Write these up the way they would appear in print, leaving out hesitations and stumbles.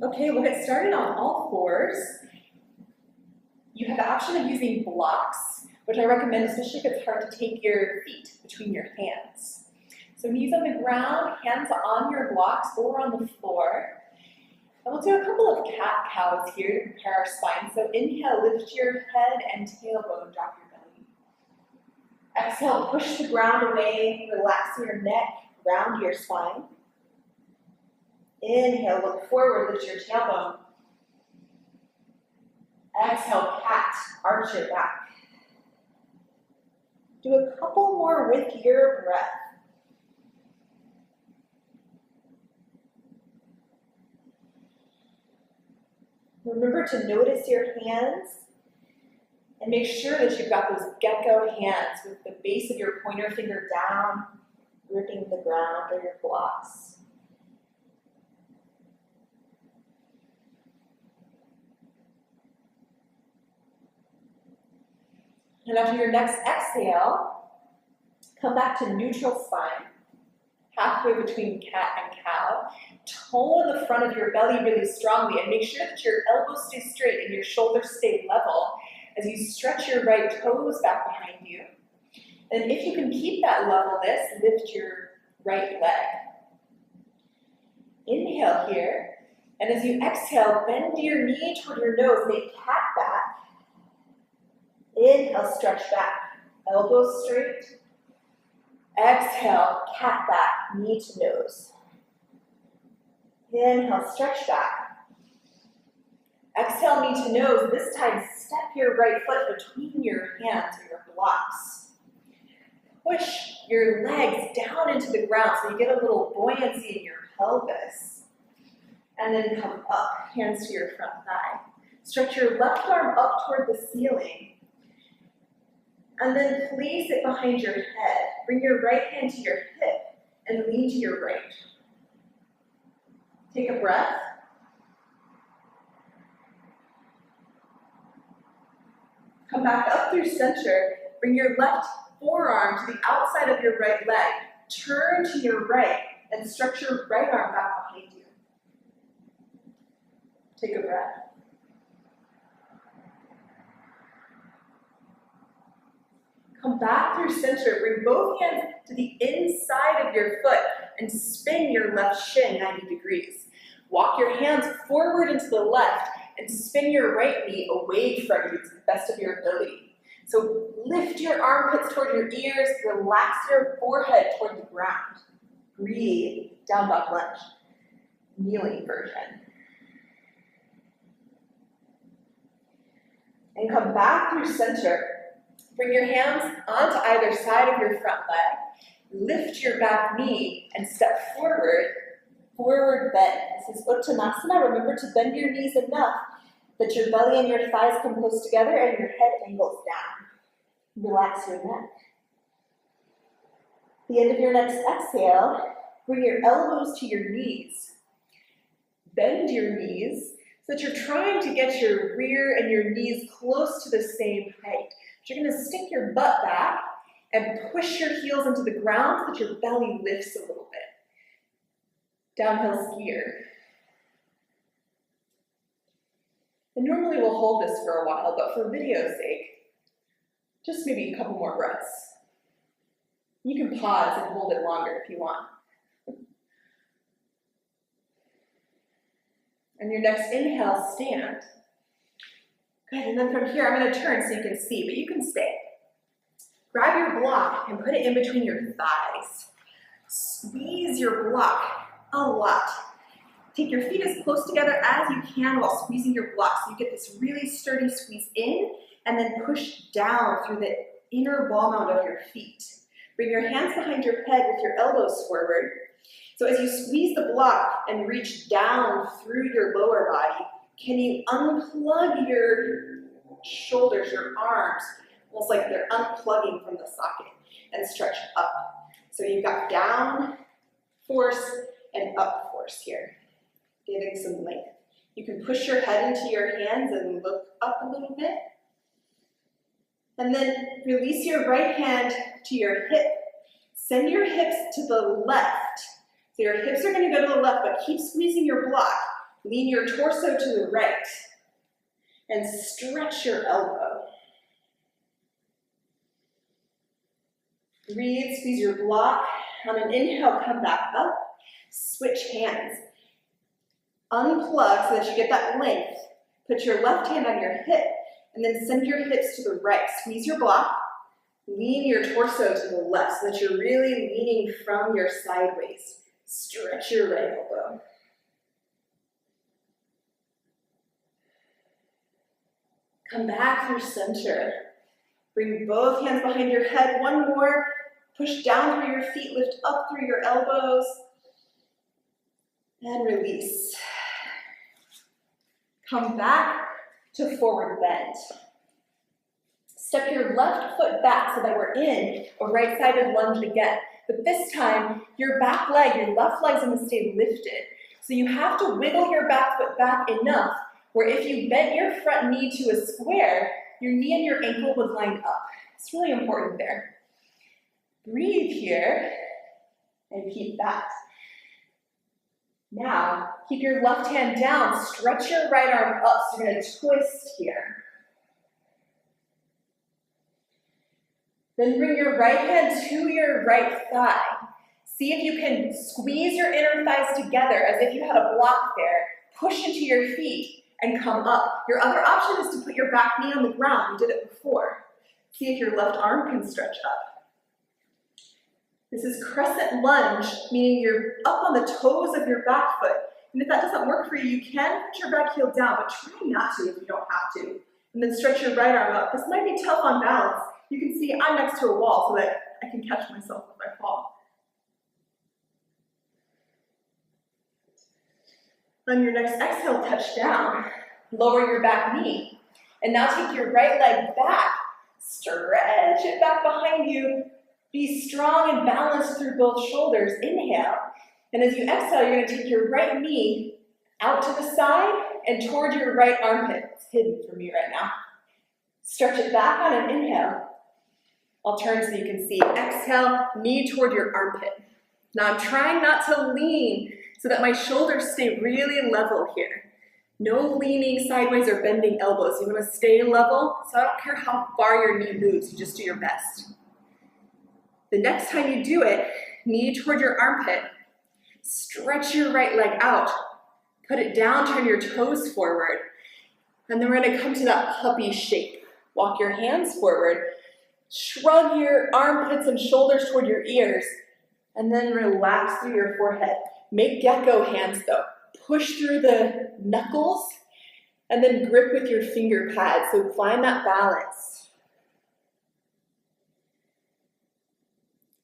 Okay, we'll get started on all fours. You have the option of using blocks, which I recommend, especially if it's hard to take your feet between your hands. So knees on the ground, hands on your blocks or on the floor. And we'll do a couple of cat-cows here to prepare our spine. So inhale, lift your head and tailbone, drop your belly. Exhale, push the ground away, relax your neck, round your spine. Inhale, look forward, lift your tailbone. Exhale, cat, arch your back. Do a couple more with your breath. Remember to notice your hands and make sure that you've got those gecko hands with the base of your pointer finger down, gripping the ground or your blocks. And after your next exhale, come back to neutral spine, halfway between cat and cow. Tone the front of your belly really strongly and make sure that your elbows stay straight and your shoulders stay level as you stretch your right toes back behind you. And if you can keep that levelness, lift your right leg. Inhale here, and as you exhale, bend your knee toward your nose, make cat back. Inhale, stretch back, elbows straight. Exhale, cat back, knee to nose. Inhale, stretch back. Exhale, knee to nose. This time, step your right foot between your hands or your blocks. Push your legs down into the ground so you get a little buoyancy in your pelvis. And then come up, hands to your front thigh. Stretch your left arm up toward the ceiling. And then place it behind your head. Bring your right hand to your hip and lean to your right. Take a breath. Come back up through center. Bring your left forearm to the outside of your right leg. Turn to your right and stretch your right arm back behind you. Take a breath. Come back through center. Bring both hands to the inside of your foot and spin your left shin 90 degrees. Walk your hands forward into the left and spin your right knee away from you to the best of your ability. So lift your armpits toward your ears, relax your forehead toward the ground. Breathe, down dog lunge, kneeling version. And come back through center. Bring your hands onto either side of your front leg. Lift your back knee and step forward, forward bend. This is Uttanasana. Remember to bend your knees enough that your belly and your thighs come close together and your head angles down. Relax your neck. At the end of your next exhale, bring your elbows to your knees. Bend your knees so that you're trying to get your rear and your knees close to the same height. You're going to stick your butt back and push your heels into the ground so that your belly lifts a little bit. Downhill skier. And normally we'll hold this for a while, but for video's sake, just maybe a couple more breaths. You can pause and hold it longer if you want. And your next inhale, stand. Good, and then from here, I'm going to turn so you can see, but you can stay. Grab your block and put it in between your thighs. Squeeze your block a lot. Take your feet as close together as you can while squeezing your block so you get this really sturdy squeeze in and then push down through the inner ball mount of your feet. Bring your hands behind your head with your elbows forward. So as you squeeze the block and reach down through your lower body, can you unplug your shoulders, your arms, almost like they're unplugging from the socket, and stretch up. So you've got down force and up force here, getting some length. You can push your head into your hands and look up a little bit. And then release your right hand to your hip. Send your hips to the left. So your hips are going to go to the left, but keep squeezing your block. Lean your torso to the right and stretch your elbow. Breathe, squeeze your block. On an inhale, come back up. Switch hands. Unplug so that you get that length. Put your left hand on your hip and then send your hips to the right. Squeeze your block. Lean your torso to the left so that you're really leaning from your side waist. Stretch your right elbow. Come back through center. Bring both hands behind your head. One more. Push down through your feet. Lift up through your elbows. And release. Come back to forward bend. Step your left foot back so that we're in a right-sided lunge again. But this time, your back leg, your left leg's gonna stay lifted. So you have to wiggle your back foot back enough where if you bent your front knee to a square, your knee and your ankle would line up. It's really important there. Breathe here and keep that. Now, keep your left hand down, stretch your right arm up, so you're gonna twist here. Then bring your right hand to your right thigh. See if you can squeeze your inner thighs together as if you had a block there. Push into your feet and come up. Your other option is to put your back knee on the ground. We did it before. See if your left arm can stretch up. This is crescent lunge, meaning you're up on the toes of your back foot. And if that doesn't work for you, you can put your back heel down, but try not to if you don't have to. And then stretch your right arm up. This might be tough on balance. You can see I'm next to a wall so that I can catch myself if I fall. On your next exhale, touch down. Lower your back knee. And now take your right leg back. Stretch it back behind you. Be strong and balanced through both shoulders. Inhale. And as you exhale, you're going to take your right knee out to the side and toward your right armpit. It's hidden for me right now. Stretch it back on an inhale. I'll turn so you can see. Exhale, knee toward your armpit. Now I'm trying not to lean so that my shoulders stay really level here. No leaning sideways or bending elbows. You want to stay level, so I don't care how far your knee moves, you just do your best. The next time you do it, knee toward your armpit, stretch your right leg out, put it down, turn your toes forward, and then we're going to come to that puppy shape. Walk your hands forward, shrug your armpits and shoulders toward your ears, and then relax through your forehead. Make gecko hands though. Push through the knuckles, and then grip with your finger pads, so find that balance.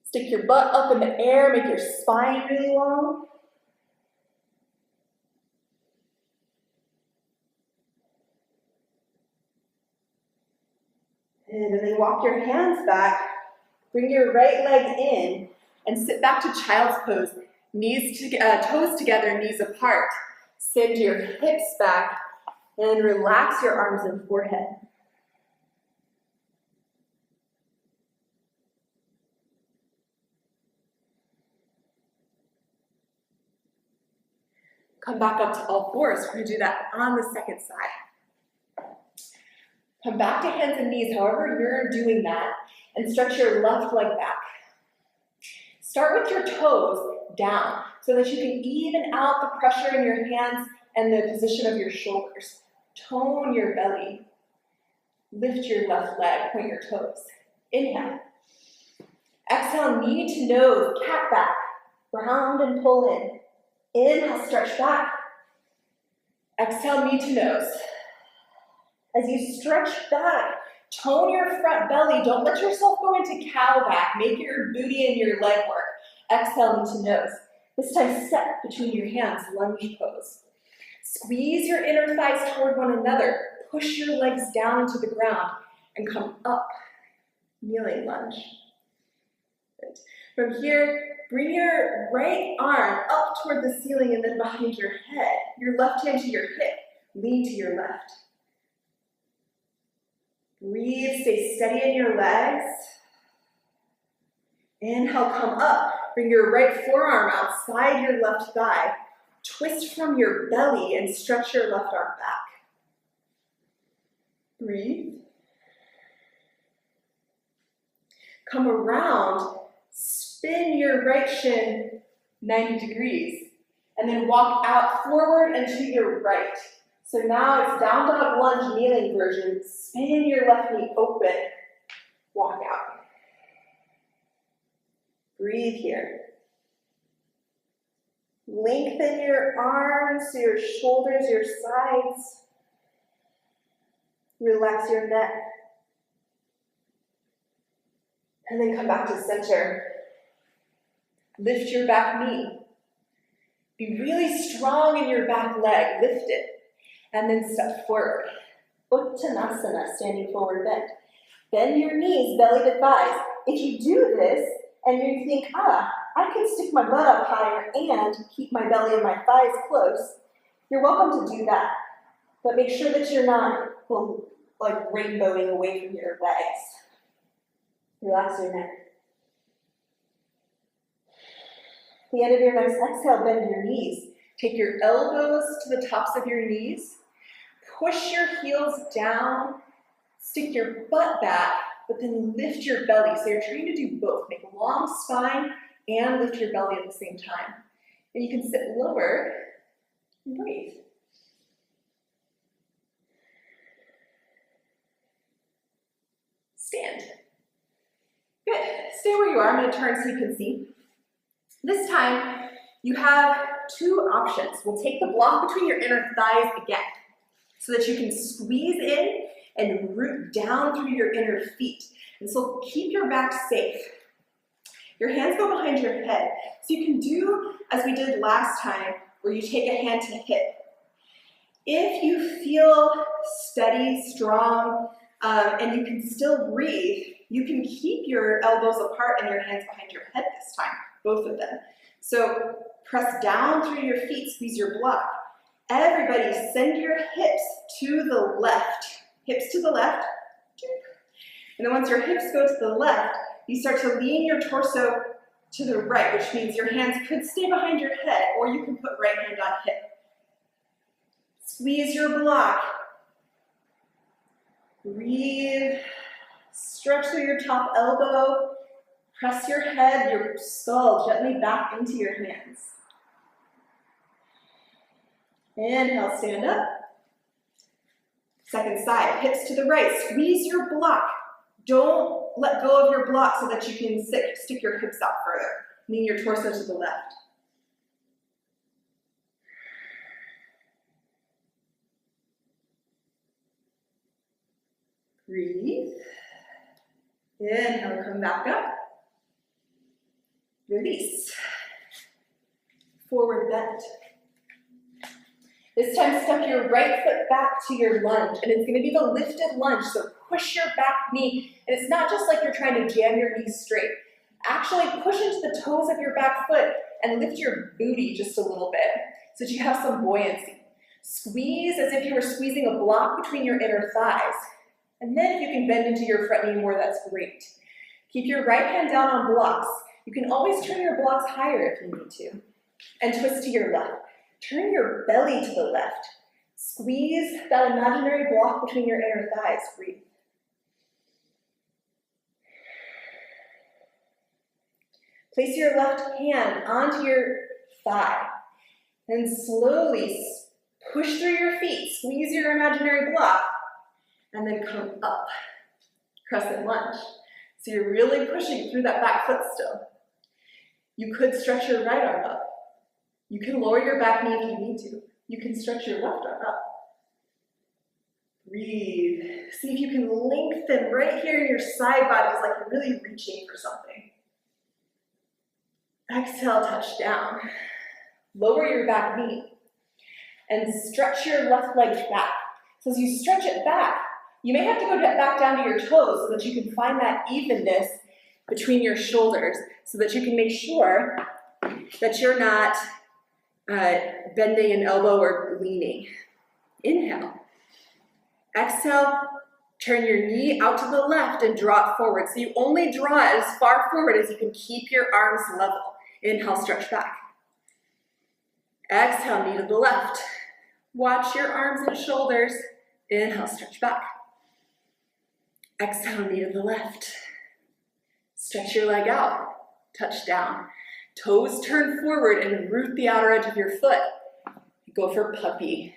Stick your butt up in the air, make your spine really long. And then walk your hands back, bring your right leg in, and sit back to child's pose. Toes together, knees apart. Send your hips back, and relax your arms and forehead. Come back up to all fours. We're going to do that on the second side. Come back to hands and knees, however you're doing that, and stretch your left leg back. Start with your toes down so that you can even out the pressure in your hands and the position of your shoulders. Tone your belly. Lift your left leg, point your toes. Inhale. Exhale, knee to nose, cat back. Round and pull in. Inhale, stretch back. Exhale, knee to nose. As you stretch back, tone your front belly. Don't let yourself go into cow back. Make your booty and your leg work. Exhale, knee to nose. This time, step between your hands, lunge pose. Squeeze your inner thighs toward one another. Push your legs down into the ground and come up. Kneeling lunge. Good. From here, bring your right arm up toward the ceiling and then behind your head. Your left hand to your hip. Lean to your left. Breathe, stay steady in your legs. Inhale, come up. Bring your right forearm outside your left thigh. Twist from your belly and stretch your left arm back. Breathe. Come around, spin your right shin 90 degrees, and then walk out forward and to your right. So now it's down dog lunge kneeling version. Spin your left knee open, walk out. Breathe here. Lengthen your arms, your shoulders, your sides. Relax your neck. And then come back to center. Lift your back knee. Be really strong in your back leg. Lift it. And then step forward. Uttanasana, standing forward bend. Bend your knees, belly to thighs. If you do this and you think, I can stick my butt up higher and keep my belly and my thighs close, you're welcome to do that. But make sure that you're not like rainbowing away from your legs. Relax your neck. At the end of your next exhale, bend your knees. Take your elbows to the tops of your knees. Push your heels down. Stick your butt back, but then lift your belly. So you're trying to do both. Make a long spine and lift your belly at the same time. And you can sit lower and breathe. Stand. Good. Stay where you are. I'm going to turn so you can see. This time, you have two options. We'll take the block between your inner thighs again so that you can squeeze in and root down through your inner feet. And so keep your back safe. Your hands go behind your head. So you can do as we did last time, where you take a hand to hip. If you feel steady, strong, and you can still breathe, you can keep your elbows apart and your hands behind your head this time, both of them. So press down through your feet, squeeze your block. Everybody send your hips to the left. Hips to the left. And then once your hips go to the left, you start to lean your torso to the right, which means your hands could stay behind your head, or you can put right hand on hip. Squeeze your block. Breathe. Stretch through your top elbow. Press your head, your skull gently back into your hands. Inhale, stand up. Second side, hips to the right. Squeeze your block. Don't let go of your block so that you can stick your hips out further. Lean your torso to the left. Breathe. Inhale, come back up. Release. Forward bend. This time, step your right foot back to your lunge, and it's going to be the lifted lunge, so push your back knee, and it's not just like you're trying to jam your knees straight. Actually, push into the toes of your back foot and lift your booty just a little bit so that you have some buoyancy. Squeeze as if you were squeezing a block between your inner thighs, and then if you can bend into your front knee more, that's great. Keep your right hand down on blocks. You can always turn your blocks higher if you need to, and twist to your left. Turn your belly to the left. Squeeze that imaginary block between your inner thighs. Breathe. Place your left hand onto your thigh and slowly push through your feet. Squeeze your imaginary block and then come up. Crescent lunge. So you're really pushing through that back foot still. You could stretch your right arm up. You can lower your back knee if you need to. You can stretch your left arm up. Breathe. See if you can lengthen right here in your side body. It's like you're really reaching for something. Exhale, touch down. Lower your back knee. And stretch your left leg back. So as you stretch it back, you may have to go back down to your toes so that you can find that evenness between your shoulders so that you can make sure that you're not bending an elbow or leaning. Inhale. Exhale, turn your knee out to the left and draw it forward. So you only draw it as far forward as you can keep your arms level. Inhale, stretch back. Exhale, knee to the left. Watch your arms and shoulders. Inhale, stretch back. Exhale, knee to the left. Stretch your leg out. Touch down. Toes turn forward and root the outer edge of your foot. Go for puppy.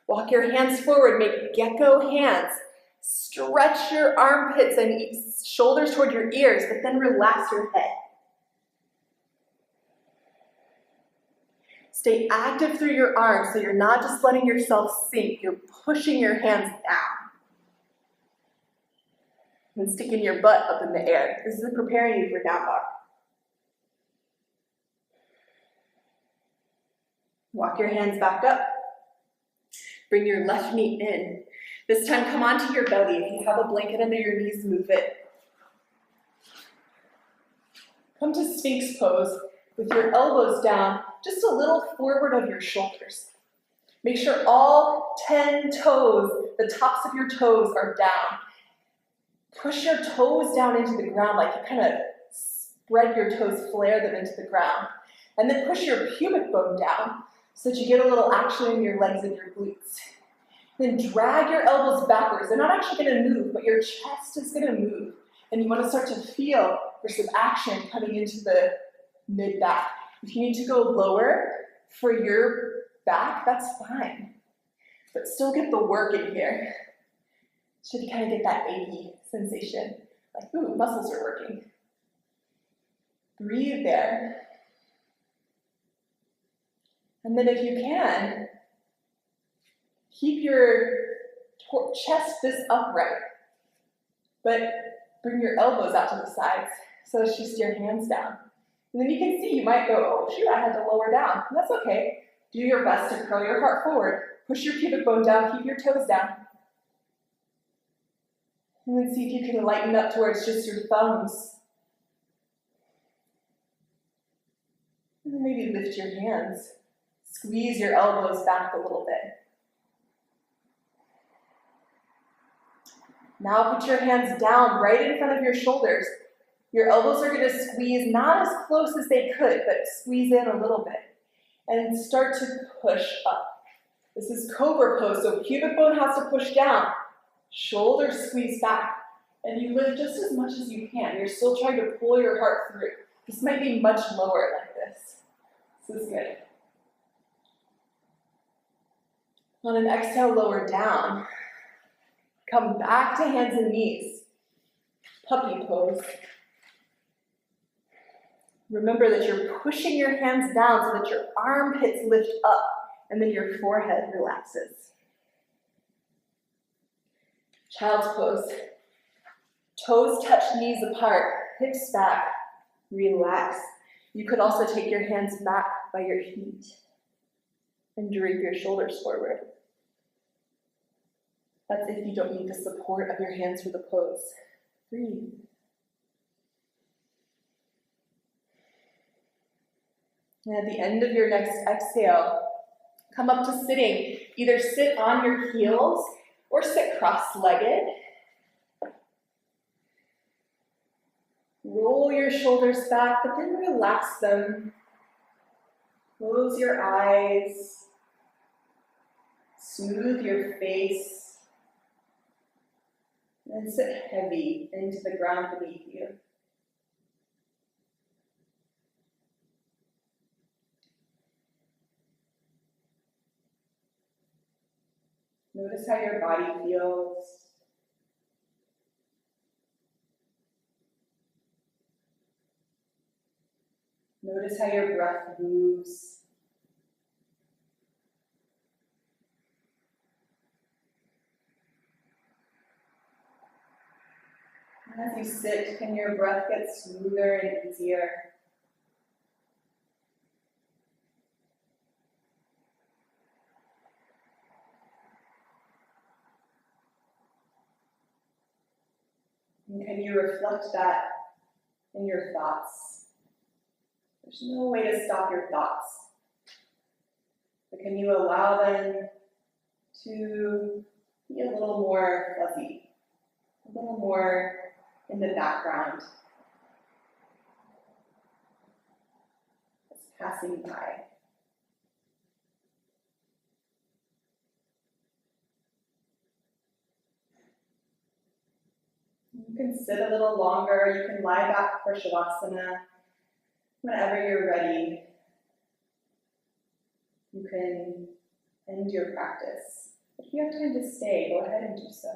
Walk your hands forward, make gecko hands. Stretch your armpits and shoulders toward your ears, but then relax your head. Stay active through your arms so you're not just letting yourself sink, you're pushing your hands down. And sticking your butt up in the air. This is preparing you for down dog. Walk your hands back up. Bring your left knee in. This time come onto your belly. If you have a blanket under your knees, move it. Come to Sphinx pose with your elbows down, just a little forward of your shoulders. Make sure all 10 toes, the tops of your toes are down. Push your toes down into the ground like you kind of spread your toes, flare them into the ground. And then push your pubic bone down so that you get a little action in your legs and your glutes. Then drag your elbows backwards. They're not actually going to move, but your chest is going to move. And you want to start to feel there's some action coming into the mid-back. If you need to go lower for your back, that's fine. But still get the work in here. So you kind of get that achy sensation. Like, ooh, muscles are working. Breathe there. And then if you can, keep your chest this upright, but bring your elbows out to the sides so that you steer your hands down. And then you can see, you might go, oh shoot, I had to lower down. And that's okay. Do your best to curl your heart forward. Push your pubic bone down, keep your toes down. And then see if you can lighten up towards just your thumbs. And then maybe lift your hands. Squeeze your elbows back a little bit. Now put your hands down right in front of your shoulders. Your elbows are going to squeeze, not as close as they could, but squeeze in a little bit. And start to push up. This is cobra pose, so pubic bone has to push down. Shoulders squeeze back. And you lift just as much as you can. You're still trying to pull your heart through. This might be much lower like this. This is good. On an exhale, lower down. Come back to hands and knees. Puppy pose. Remember that you're pushing your hands down so that your armpits lift up and then your forehead relaxes. Child's pose. Toes touch knees apart, hips back, relax. You could also take your hands back by your feet and drape your shoulders forward. That's if you don't need the support of your hands for the pose. Breathe. And at the end of your next exhale, come up to sitting. Either sit on your heels or sit cross-legged. Roll your shoulders back, but then relax them. Close your eyes. Smooth your face. And sit heavy into the ground beneath you. Notice how your body feels. Notice how your breath moves. And as you sit, can your breath get smoother and easier? And can you reflect that in your thoughts? There's no way to stop your thoughts. But can you allow them to be a little more fuzzy, a little more in the background, just passing by? You can sit a little longer, you can lie back for Shavasana. Whenever you're ready, you can end your practice. If you have time to stay, go ahead and do so.